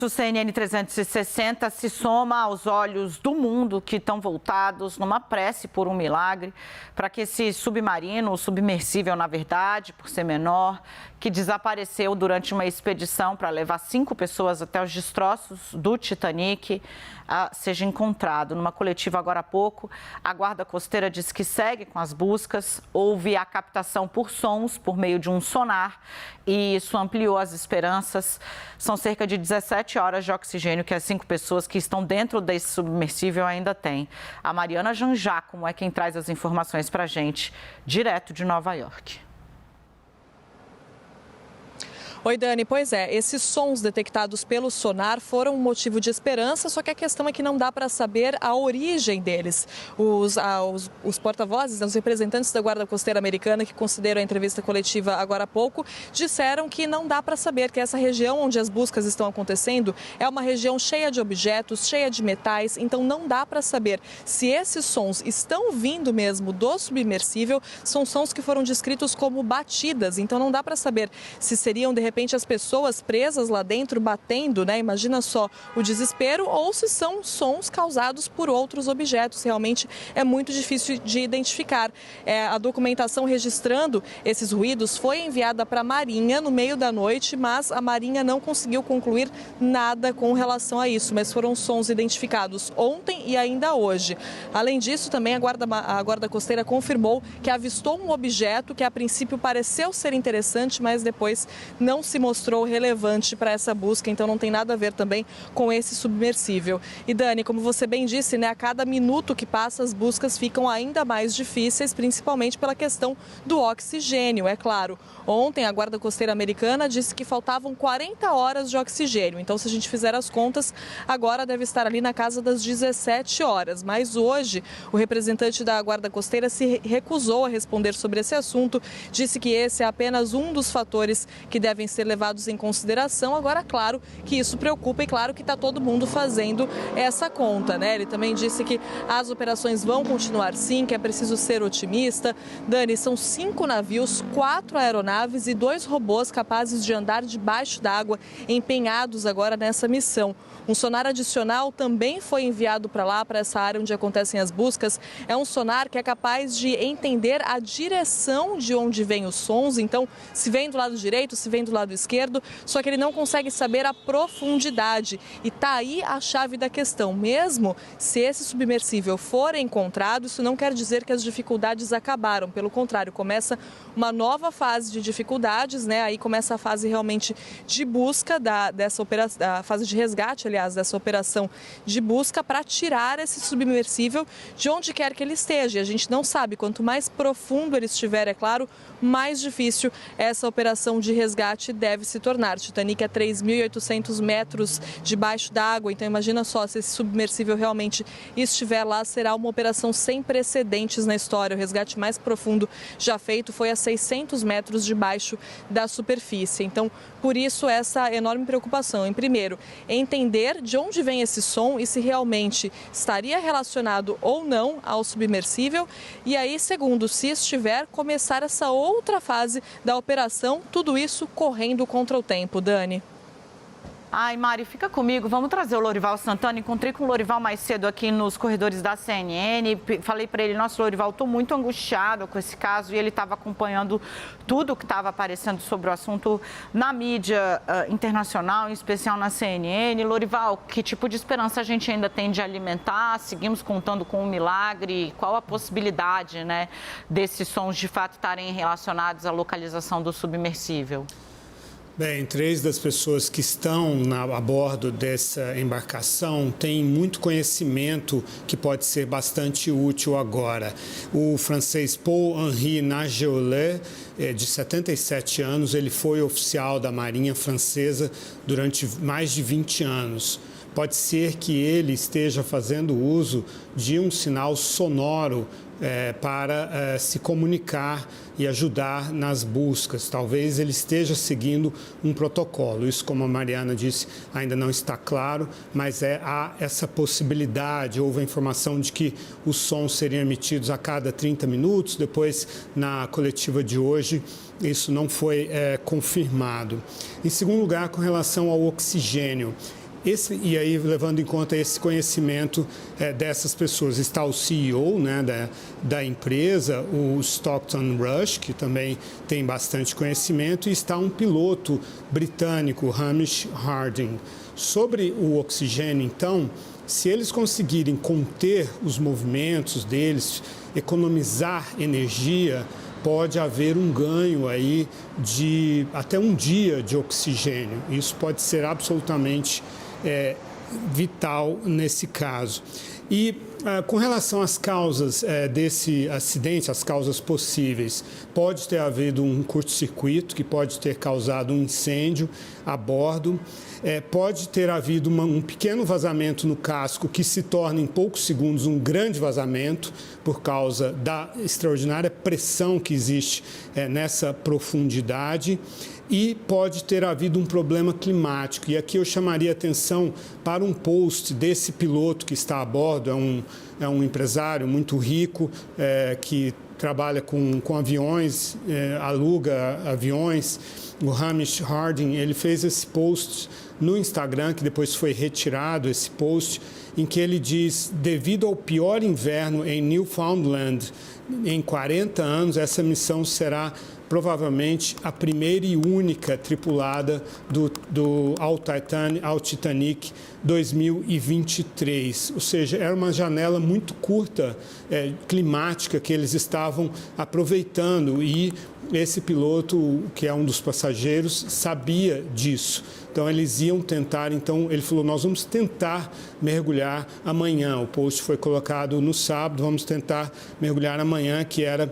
O CNN 360 se soma aos olhos do mundo que estão voltados numa prece por um milagre para que esse submarino, o submersível na verdade, por ser menor, que desapareceu durante uma expedição para levar 5 pessoas até os destroços do Titanic, seja encontrado. Numa coletiva agora há pouco, a Guarda Costeira diz que segue com as buscas, houve a captação por sons por meio de um sonar e isso ampliou as esperanças. São cerca de 17 horas de oxigênio que as 5 pessoas que estão dentro desse submersível ainda têm. A Mariana Janjacomo é quem traz as informações para a gente, direto de Nova York. Oi, Dani. Pois é, esses sons detectados pelo sonar foram um motivo de esperança, só que a questão é que não dá para saber a origem deles. Os porta-vozes, os representantes da Guarda Costeira Americana, que concederam a entrevista coletiva agora há pouco, disseram que não dá para saber que essa região onde as buscas estão acontecendo é uma região cheia de objetos, cheia de metais, então não dá para saber se esses sons estão vindo mesmo do submersível, são sons que foram descritos como batidas, então não dá para saber se seriam de repente as pessoas presas lá dentro batendo, né? Imagina só o desespero, ou se são sons causados por outros objetos. Realmente é muito difícil de identificar. A documentação registrando esses ruídos foi enviada para a Marinha no meio da noite, mas a Marinha não conseguiu concluir nada com relação a isso, mas foram sons identificados ontem e ainda hoje. Além disso, também a Guarda Costeira confirmou que avistou um objeto que a princípio pareceu ser interessante, mas depois não se mostrou relevante para essa busca, então não tem nada a ver também com esse submersível. E Dani, como você bem disse, né, a cada minuto que passa as buscas ficam ainda mais difíceis, principalmente pela questão do oxigênio, é claro. Ontem a Guarda Costeira Americana disse que faltavam 40 horas de oxigênio, então se a gente fizer as contas, agora deve estar ali na casa das 17 horas. Mas hoje o representante da Guarda Costeira se recusou a responder sobre esse assunto, disse que esse é apenas um dos fatores que devem ser levados em consideração. Agora, claro que isso preocupa e claro que está todo mundo fazendo essa conta, né? Ele também disse que as operações vão continuar sim, que é preciso ser otimista. Dani, são 5 navios, 4 aeronaves e 2 robôs capazes de andar debaixo d'água, empenhados agora nessa missão. Um sonar adicional também foi enviado para lá, para essa área onde acontecem as buscas. É um sonar que é capaz de entender a direção de onde vêm os sons. Então, se vem do lado direito, se vem do lado esquerdo, só que ele não consegue saber a profundidade. E está aí a chave da questão. Mesmo se esse submersível for encontrado, isso não quer dizer que as dificuldades acabaram. Pelo contrário, começa uma nova fase de dificuldades, né? Aí começa a fase realmente de busca dessa operação, a fase de resgate, aliás, dessa operação de busca para tirar esse submersível de onde quer que ele esteja. E a gente não sabe, quanto mais profundo ele estiver, é claro, mais difícil essa operação de resgate deve se tornar. Titanic é 3.800 metros debaixo d'água, então imagina só, se esse submersível realmente estiver lá, será uma operação sem precedentes na história. O resgate mais profundo já feito foi a 600 metros debaixo da superfície. Então, por isso, essa enorme preocupação em, primeiro, entender de onde vem esse som e se realmente estaria relacionado ou não ao submersível. E aí, segundo, se estiver, começar essa outra fase da operação, tudo isso correndo contra o tempo. Dani. Ai, Mari, fica comigo. Vamos trazer o Lorival Santana. Encontrei com o Lorival mais cedo aqui nos corredores da CNN. Falei para ele, nossa, Lorival, estou muito angustiado com esse caso. E ele estava acompanhando tudo que estava aparecendo sobre o assunto na mídia internacional, em especial na CNN. Lorival, que tipo de esperança a gente ainda tem de alimentar? Seguimos contando com um milagre? Qual a possibilidade, né, desses sons de fato estarem relacionados à localização do submersível? Bem, 3 das pessoas que estão a bordo dessa embarcação têm muito conhecimento que pode ser bastante útil agora. O francês Paul-Henri Nageolet, de 77 anos, ele foi oficial da Marinha Francesa durante mais de 20 anos. Pode ser que ele esteja fazendo uso de um sinal sonoro para se comunicar e ajudar nas buscas. Talvez ele esteja seguindo um protocolo. Isso, como a Mariana disse, ainda não está claro, mas há essa possibilidade. Houve a informação de que os sons seriam emitidos a cada 30 minutos. Depois, na coletiva de hoje, isso não foi confirmado. Em segundo lugar, com relação ao oxigênio, E aí, levando em conta esse conhecimento dessas pessoas, está o CEO, né, da empresa, o Stockton Rush, que também tem bastante conhecimento, e está um piloto britânico, Hamish Harding. Sobre o oxigênio, então, se eles conseguirem conter os movimentos deles, economizar energia, pode haver um ganho aí de até um dia de oxigênio. Isso pode ser absolutamente vital nesse caso. E com relação às causas desse acidente, as causas possíveis, pode ter havido um curto-circuito que pode ter causado um incêndio a bordo. Pode ter havido um pequeno vazamento no casco que se torna em poucos segundos um grande vazamento por causa da extraordinária pressão que existe nessa profundidade. E pode ter havido um problema climático. E aqui eu chamaria atenção para um post desse piloto que está a bordo, é um empresário muito rico que trabalha com aviões, aluga aviões. O Hamish Harding, ele fez esse post no Instagram, que depois foi retirado, esse post, em que ele diz: devido ao pior inverno em Newfoundland em 40 anos, essa missão será provavelmente a primeira e única tripulada ao Titanic 2023. Ou seja, era uma janela muito curta, climática, que eles estavam aproveitando, e esse piloto, que é um dos passageiros, sabia disso. Então, eles iam tentar, ele falou, nós vamos tentar mergulhar amanhã. O post foi colocado no sábado, vamos tentar mergulhar amanhã, que era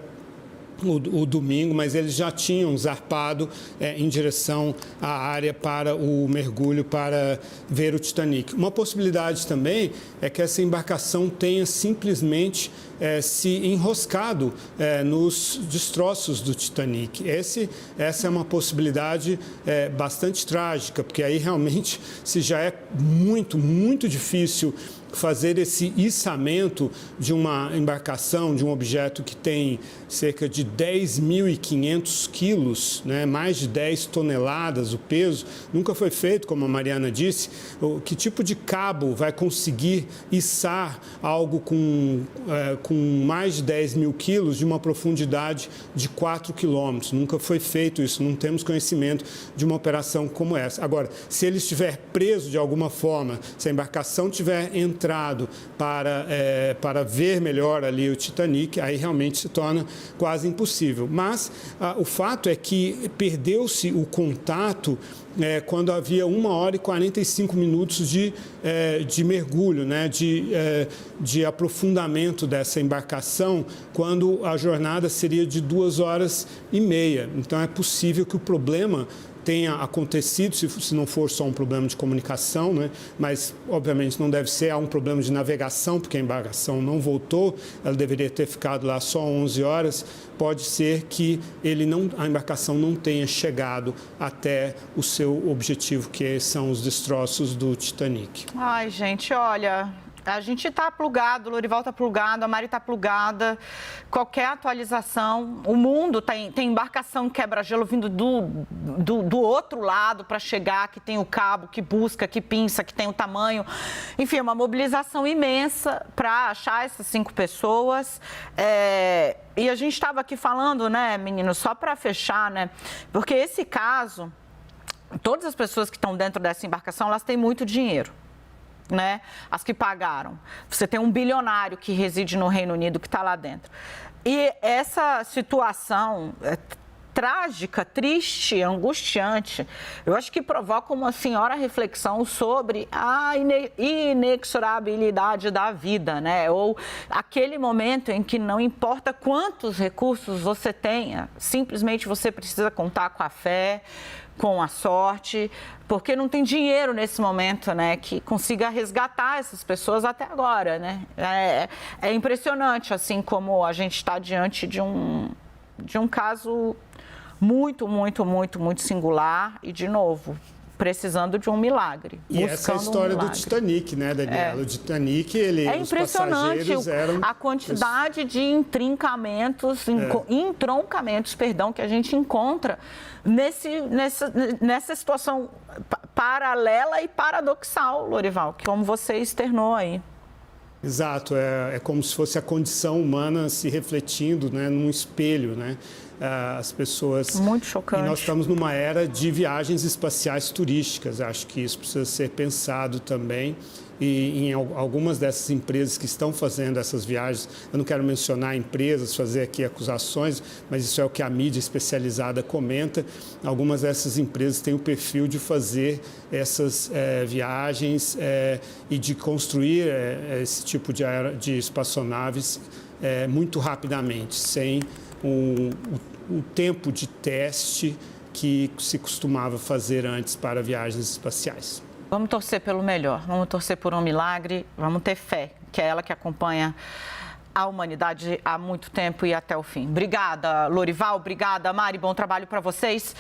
o domingo, mas eles já tinham zarpado em direção à área para o mergulho, para ver o Titanic. Uma possibilidade também é que essa embarcação tenha simplesmente se enroscado nos destroços do Titanic. Essa é uma possibilidade bastante trágica, porque aí realmente, se já é muito, muito difícil fazer esse içamento de uma embarcação, de um objeto que tem cerca de 10.500 quilos, né, mais de 10 toneladas o peso, nunca foi feito, como a Mariana disse. Que tipo de cabo vai conseguir içar algo com mais de 10 mil quilos de uma profundidade de 4 quilômetros? Nunca foi feito isso, não temos conhecimento de uma operação como essa. Agora, se ele estiver preso de alguma forma, se a embarcação tiver entrado para ver melhor ali o Titanic, aí realmente se torna quase impossível. Mas o fato é que perdeu-se o contato quando havia 1 hora e 45 minutos de mergulho, né, de aprofundamento dessa embarcação, quando a jornada seria de 2 horas e meia. Então, é possível que o problema tenha acontecido, se não for só um problema de comunicação, né? Mas obviamente não deve ser, há um problema de navegação, porque a embarcação não voltou, ela deveria ter ficado lá só 11 horas, pode ser que a embarcação não tenha chegado até o seu objetivo, que são os destroços do Titanic. Ai, gente, olha, a gente está plugado, o Lorival está plugado, a Mari está plugada. Qualquer atualização, o mundo tem embarcação quebra-gelo vindo do outro lado para chegar, que tem o cabo, que busca, que pinça, que tem o tamanho. Enfim, é uma mobilização imensa para achar essas 5 pessoas. E a gente estava aqui falando, né, meninos, só para fechar, né, porque esse caso, todas as pessoas que estão dentro dessa embarcação, elas têm muito dinheiro, né? As que pagaram. Você tem um bilionário que reside no Reino Unido que está lá dentro. E essa situação trágica, triste, angustiante, eu acho que provoca uma senhora reflexão sobre a inexorabilidade da vida, né? Ou aquele momento em que não importa quantos recursos você tenha, simplesmente você precisa contar com a fé, com a sorte, porque não tem dinheiro nesse momento, né, que consiga resgatar essas pessoas até agora, né? É impressionante, assim, como a gente está diante de um caso muito, muito, muito, muito singular e, de novo, precisando de um milagre. E essa é a história do Titanic, né, Daniela? O Titanic, os passageiros eram... a quantidade de entroncamentos que a gente encontra nessa situação paralela e paradoxal, Lorival, como você externou aí. Exato, é como se fosse a condição humana se refletindo, né, num espelho, né? As pessoas... Muito chocante. E nós estamos numa era de viagens espaciais turísticas, acho que isso precisa ser pensado também. E em algumas dessas empresas que estão fazendo essas viagens, eu não quero mencionar empresas, fazer aqui acusações, mas isso é o que a mídia especializada comenta. Algumas dessas empresas têm o perfil de fazer essas viagens e de construir esse tipo de espaçonaves muito rapidamente, sem o tempo de teste que se costumava fazer antes para viagens espaciais. Vamos torcer pelo melhor, vamos torcer por um milagre, vamos ter fé, que é ela que acompanha a humanidade há muito tempo e até o fim. Obrigada, Lorival, obrigada, Mari, bom trabalho para vocês.